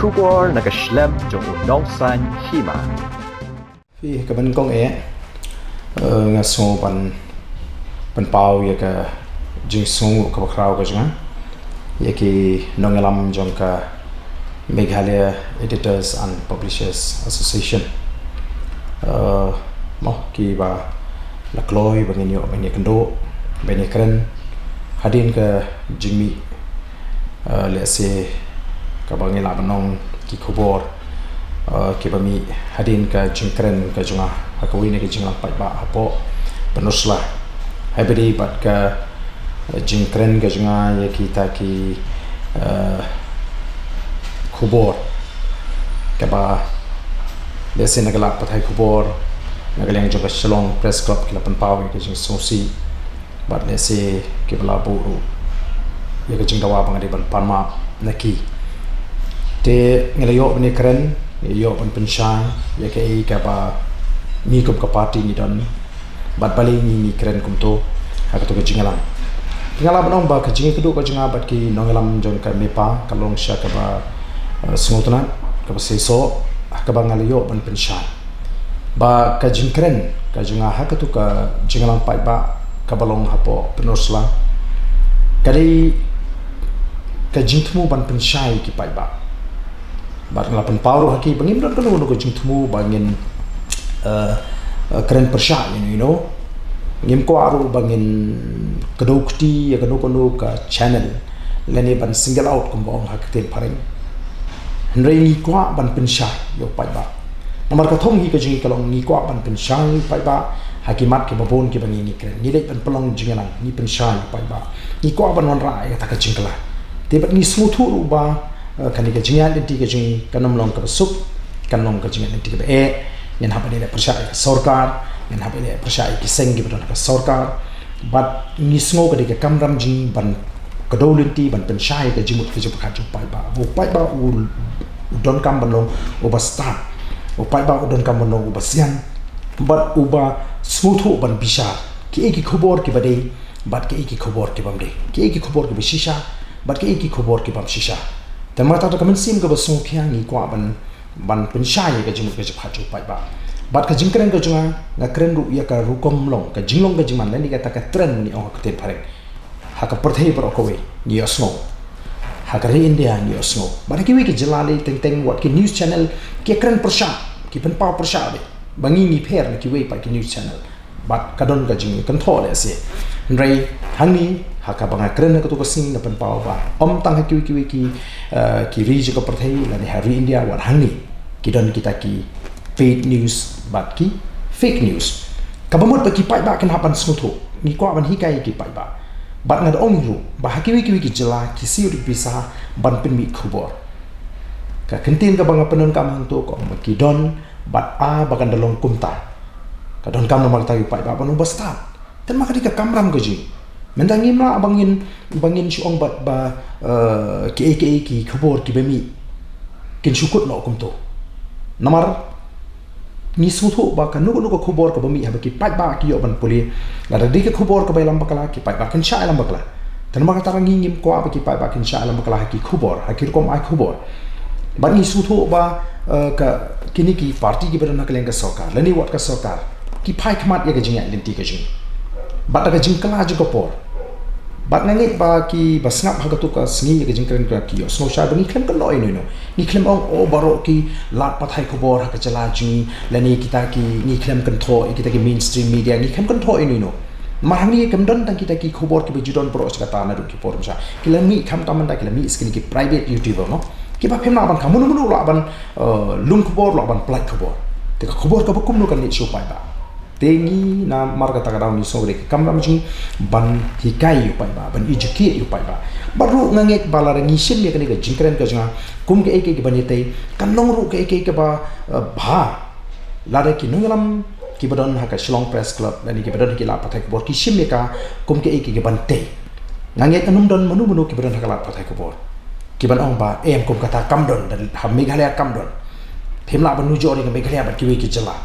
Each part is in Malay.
kubor nakaslem jong unongsan hima. Fi kaban kong nga so pan pau ya ka jing so ka krau ka jang ya ki nongalam jong ka Meghalaya Editors and Publishers Association mo ki ba la kloi bangin yo bani kendo bani kren hadin ka jingmi le se ka bangin la banong ki khobor ki bami hadin ka jingkren ka junga hakawini ki jinglang pai ba apo penusla habedi bat ka jingkren ka junga ya kita ki khobor ka ba lese nagala pathai khobor nagaleng joga Shillong Press Club ki lapan pawi ki jing sosi bat lese ki bala buru ya ka jing dawa bangadi ban panma naki te ngelayo bani kren yo on penshan ya ke ka ba mi kum ka party ni don bat bali ni kren kum to ha ka to ka jingalam jingalam nong ba ka jingi kedu ka jinga bat ki nongalam jong ka mepa kalong sha ka ba smutna ka ba seso ka ba ngalayo on penshan ba ka jingkren ka jinga ha ka to ka jingalam pai ba ka balong hapo penosla kali ka jingtmu ban penshai ki pai ba bar lapan pauru haki bangin don kono ko jingtmu bangin keren persya you know ngim ko aru bangin kedokti ya kono ka channel leni ban single out kumbong hakten pareng hendrai ni kwa ban pensya yo pai ba nomor ka thong hi ka jingi kalong ni kwa ban pensya pai ba hakimat ke babon ke bangin ni keren ni dei ban pelong jingalang ni pensya pai ba ni kwa ban wan ra ya ta ka jingkala tebat ni smuthu ru ba kani ka jingan inti ka jing kanom long ka sup kanom ka jingan inti ka yan haba ni persya ka sarkar yan haba ni persya ki sengi badon ka sarkar bat ni sngo ka de kamram jing ban kadolinti ban pensya ka jimut ka jupa ka pai ba u don kam banong u basta u pai ba u don kam banong u basian bat u ba smuthu ban bishar ki eki khobor ki bade bat ki eki khobor ki bamde ki eki khobor ki bishisha bat ki eki khobor ki bam shisha dan mata ta kamen sim ka basung khiang ni kwa ban penshai ka jimut ka jipha chu pai ba bat ka jingkren ka junga na kren ru ya ka rukom long ka jinglong ka jiman leni ka ta ka tren ni ong ka ten pare ha ka perthei pro ko we ni osno ha ka re india ni osno bat ki we ki jalali teng wat ki news channel ki kren persha ki pen pa persha be bangi ni pher na ki we pa ki news channel bat ka don ka jing kan tho le se rei hangi haka banga kren ka to ka sing na pen pa ba om tang ha ki ri je ka perthei la ni hari india wat hangi ki don kita ki paid news bat ki fake news ka bamot pa ki pai ba kan hapan smutho ni kwa ban hi kai ki pai ba bat ngad ong ru ba ha ki ki jela ki si ri bisa ban pen mi khubor ka kentin ka banga penon kam hang to ko ki don bat a bagan dalong kumta ka don kam nomor ta pai ba banu basta tan maka di ka kamram ka ji mendangim la bangin siong bat ba ki khubor ki bemi kin shukut no kum to namar ni smutho ba kan nugo khubor ka bami ha ki pai ba ki yo ban puli la da dik khubor ka bailam bakala ki pai ba kan sha alam bakala tan ma ka tarang ngim ko ba ki pai ba kan sha alam bakala ki khubor ha ki kom ai khubor ba ni smutho ba ka kini ki party ki badan ka leng ka sarkar lani wat ka sarkar ki pai khmat ya ka jinga lenti ka jing ba ta ka jing kala ju ko por bat ngit ba ki basngap ha ka tu ka sngi ka jing kren ka ki yo sno sha ba ni klem ka loi no ni klem ong o baro ki lat pathai khobor ha ka chala ji lani kita ki ni klem kan tho kita ki mainstream media ni klem kan tho no marami kam don tang kita ki khobor ki bejudon pro ka ta na du ki por cha ki lami kham ta man da ki lami skin ki private youtuber no ki ba phem na ban kamu nu la ban lung khobor la ban plak khobor te ka khobor ka bakum no kan ni chu pai ba tengi na marga takadau ni sobre kamram jing ban hikai yu pai ba ban educate yu pai ba baru nganget balar ni sim ya kan ga jingkren ka janga kum ke ek ban yete kan long ru ke ek ba bha lare ki nungalam ki badon ha ka Shillong Press Club dan ki badon ki la pathai bor ki sim ka kum ke ek ban te nganget anum don manu ki badon ha ka la pathai bor ki ban ong ba em kum kata kamdon dan ha Meghalaya kamdon themla ban nu jori ka Meghalaya ba ki we ki jala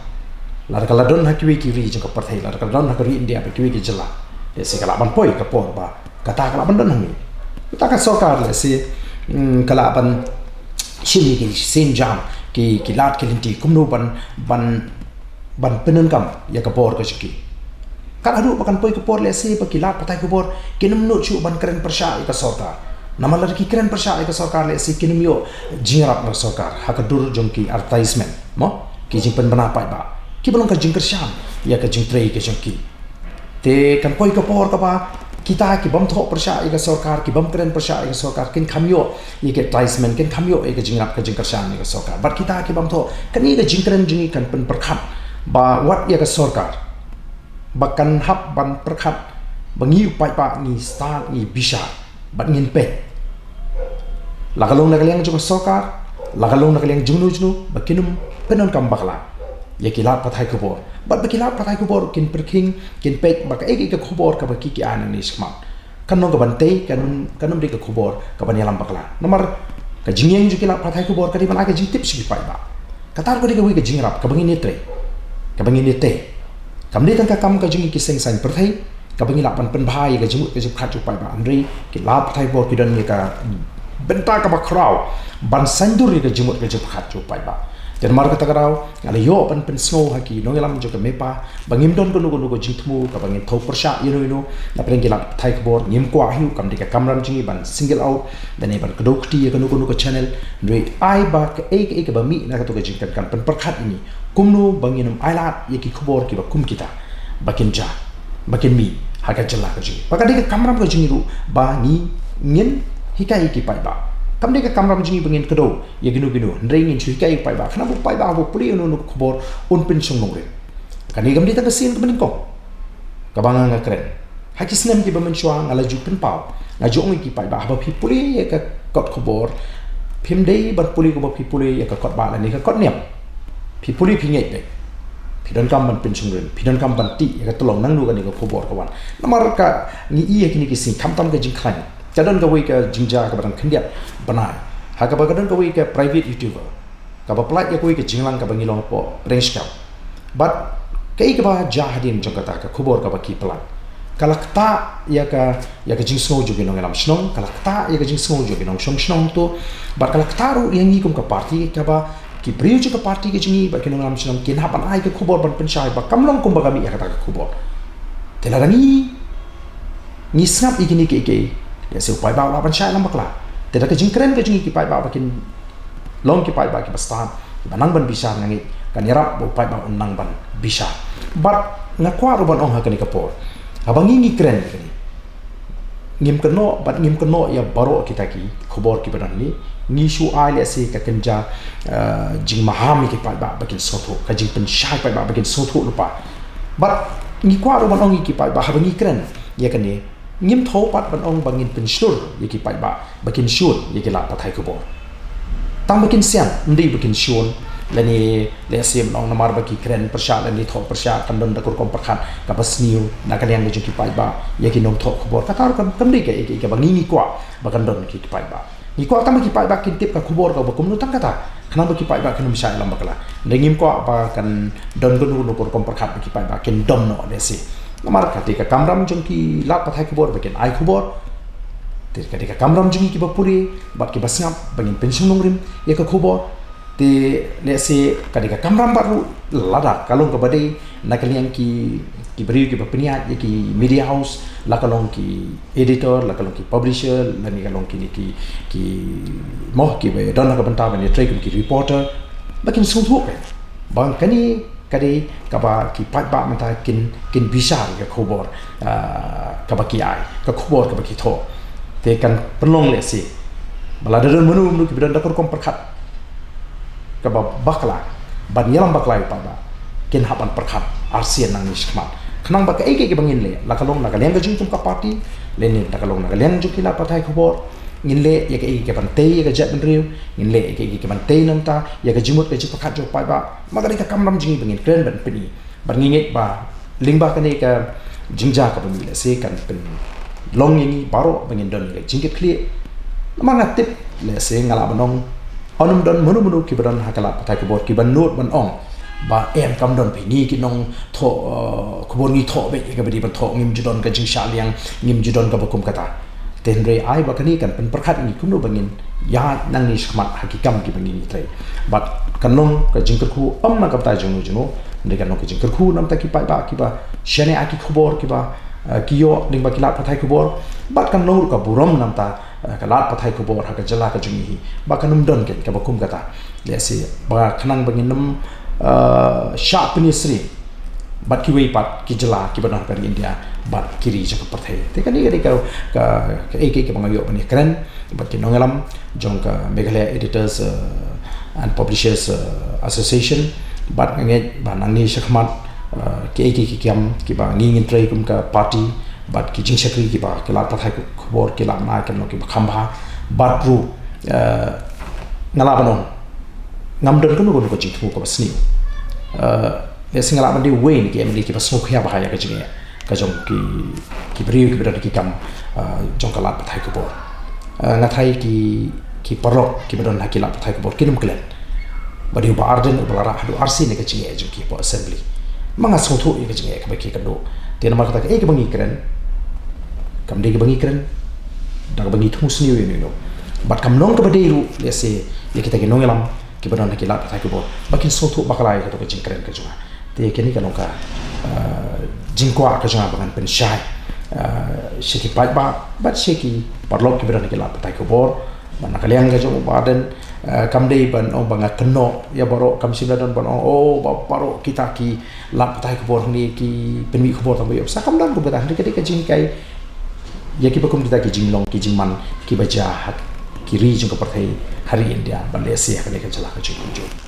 lar kala don hakwi ki ri jeng ka parthai lar kala don hakwi india ba ki jela se kala ban poi ka por ba kata kala ban don hangi ta ka sarkar le se kala ban chim ki sen jam ki lat ki linti kumno ban penen kam ya ka por ka chiki kan adu bakan poi ka por le se pa ki lat patai ka por kinum no chu ban kren persha ka sorkar namal ki kren persha ka sorkar le se kinum yo jingrap na sorkar hakadur jongki advertisement mo ki jing pen bana pai ba ki belum ka jing kersham ya ka jing trei ka chiki te kan poi ka por ka ba kita ki bam tho persha ka sorkar ki bam kren persha ka sorkar kin khamyo ye ke advertisement kin khamyo e ka jingrap ka jing kersham ka sorkar bar kita ki bam tho kan ni ka jing kren jingi kan pen perkhat ba wat ya ka sorkar bakan hap ban perkhat bangi pai pa ni start ni bisa bat ngin pe lagalong nagaleng jo sorkar lagalong nagaleng jungnu bakinum penon kam bakla ya kilat pathai kubor bat bakilat pathai kubor kin perking kin pe bak egi ka kubor ka baki ki an ni skmat kanong ka bante kanum de ka kubor ka ban yalam bakla nomor ka jingyeng jo kilat pathai kubor ka di ban aga jing tips ki pai ba katar ko de ka wi ka jingrap ka bangi ni tre ka bangi ni te kam ni tan ka kam ka jingi ki seng san perthai ka bangi la pan pen bhai ka jimut ka jip khat ju pai ba andri ki la pathai kubor ki don ni ka benta ka ba kraw ban sandur ni ka jimut ka jip khat ju pai ba dan mar kata karau ala yo pan pen snow haki no yalam jo ka mepa bangim don ko no jingthmu ka bangim thau persha ino na preng ki la pathai kubor ngim kwa hiu kam di ka kamram jingi ban single out dan e ban kadokti ka no channel ndoi ai ba ka e ka ba mi na ka to ka jing kan pen perkhat ini kumno banginum ailat ye ki kubor ki ba kum kita bakin ja bakin mi haga jalla ka jingi ba ka di ka kamram ka jingi ru ba ni ngin hikai ki pai ba kam de ka kamram jingi bangin kado ye ginu ndrei ngin chui kai pai ba khana bu pai ba bu puli no kubor un pin sung nongre ka ni gam di ta ka sin ka banin ko ka banga nga kren haki snem ki ba men chwa ngala ju pen pau nga ju ngi ki pai ba ba phi puli ye ka kot kubor phim dei ban puli ko ba phi puli ye ka kot ba la ni ka kot niam phi puli phi ngai pe phi don kam ban pin sung ren phi don kam ban ti ye ka tolong nang nu ka ni ka kubor ka wan namar ka ni ye ki ni ki sin kam tam ka jing khlan jadon ka wi ka jingja ka barang khendiat banai ha ka ba kadon ka wi ka private youtuber ka ba plat ya ka wi ka jinglang ka bangilong po range ka but kai ka ba jahadin jongkata ka khubor ka ba ki plat kalakta ya ka jing snow jo ginong lam snong kalakta ya ka jing snow jo ginong shong snong to but kalakta ru yang ngi kum ka party ka ba ki priu ka party ka jingi ba kinong lam snong kin hapan ai ka khubor ban penchai ba kamlong kum ba kami ya ka ta ka khubor telarani ni snap igini ke ya se upai ba la ban chai lam bakla te da ka jing kren ka jingi ki pai ba bakin long ki pai ba ki bastan ki banang ban bisa ngangi kan yarap bo pai ba unang ban bisa but ngakwa ru ban ong ha kani kapor abangi ngi kren kani ngim keno ya baro kita ki khobor ki badan ni ngi shu ai le se ka kenja jing mahami ki pai ba bakin sotho ka jing pen shai pai ba bakin sotho lupa but ngi kwa ru ban ong ki pai ba abangi kren ya kani ngim tho pat ban ong bangin pen shur ye ki pai ba bakin shur ye ki la pathai kubor tang bakin siam ndi bakin shun lani le sim nong namar baki kren persha lani tho persha kan don da kur kom perkhat ka basniu na kan yang ki pai ba ye ki nong tho kubor ka tar kan kam di ke bangi ni kwa bakan don ki pai ba ni kwa tam ki pai ba kin tip ka kubor ka bakum nu tang kata kana baki pai ba kan misai lam bakala ngim kwa ba kan don gun kur kom perkhat baki pai ba kin dom no le si namar ketika kamram jengki lat pathai kubor bagian ai kubor ketika kamram jengi ki bapuri bat ki basngap bangin pensiun nongrim ya ka kubor te le se ketika kamram baru lada kalong ka badai nakaliang ki beri ki bapniat ya ki media house la kalong ki editor la kalong ki publisher la ni kalong ki moh ki be don ka banta ban ya try ki reporter bakin sungthu bang kani kadi kaba ki pat ba mata kin bisa ka khobor kaba ki ai ka khobor kaba ki tho te kan penlong le si bala dadan menu ki bidan dakor kom perkhat kaba bakla ban yalam bakla pa ba kin hapan perkhat arsian nang nismat khnang ba ka ege ke bangin le la kalong na kaleng ka jing tum ka party le ni la kalong na kaleng ju ki la pathai khobor ngin le ya ka ege ke ban te ya ka jet ban riu ngin le ya ka ege ke ban te nam ta ya ka jimut ka ji pakhat jo pai ba magari ka kamram jingi bangin kren ban pini ban ngingit ba lingba ka ne ka jingja ka bangile se kan pen long ini baro bangin don ka jingit clear namanga tip le se ngala banong onum don munu ki ban hakala pathai khobor ki ban not ban ong ba em kam don pe ni ki nong tho khobor ni tho be ka badi ban tho ngim judon ka jing sha liang ngim judon ka bakum kata tenre ai ba kani kan pen perkhat ni kumno bangin ya nang ni shmat hakikam ki bangin ni trai but kanong ka jingkar khu na kapta junu junu ndeka no ka jingkar khu nam ta ki ba ki ba shane aki khobor ki ba kiyo ding ba kilat pathai khobor but kanong ka buram nam ta kalat pathai khobor ha ka jala ka jumi ba kanum don ken ka bakum kata lesi ba khanang bangin nam sharp ni sri but ki wei pat ki jala ki banar per India but kiri jaka pathai te kan ni ka ek bangayo bani keren but ki nongalam jong ka Meghalaya Editors and Publishers Association but nge ba nang ni shakmat ki kiam ki ba ngin trai kum ka party but ki jing shakri ki ba ki lat pathai khobor ki lam na kem no ki khamba but ru ngala banon ngamdon ko jing thu ko basni singala mandi wain ki emli ki basno khya bahaya ka jinge ka jong ki briu ki berada ki kam jong kalat pathai ko bor ngathai ki parok ki bedon hakilat pathai ko bor kinum klen badi ba arden balara hadu RC ne ka jinge jong ki po assembly manga sotho ka jinge ka baki kando te nama kata ke bangi keren kam de ki bangi keren da bangi thu sni we no bat kam nong ka bade ru lese ye kita ki nongelam ki bedon hakilat pathai ko bor bakin sotho bakalai ka to ka jing keren ka junga te kini kan ka jingkwa ka janga bangan pen shai shiki pat ba bat shiki parlok ki berani kila patai ko bor mana kalian ga jong baden kam dei ban o banga keno ya boro kam sibla don ban o baro kita ki la patai ko bor ni ki penmi ko bor tabu sa kam dan ko beta hari ketika jingkai ya ki bakum kita ki jinglong ki jingman ki baja ki ri jong ka patai hari India ban lesia ka jala ka jong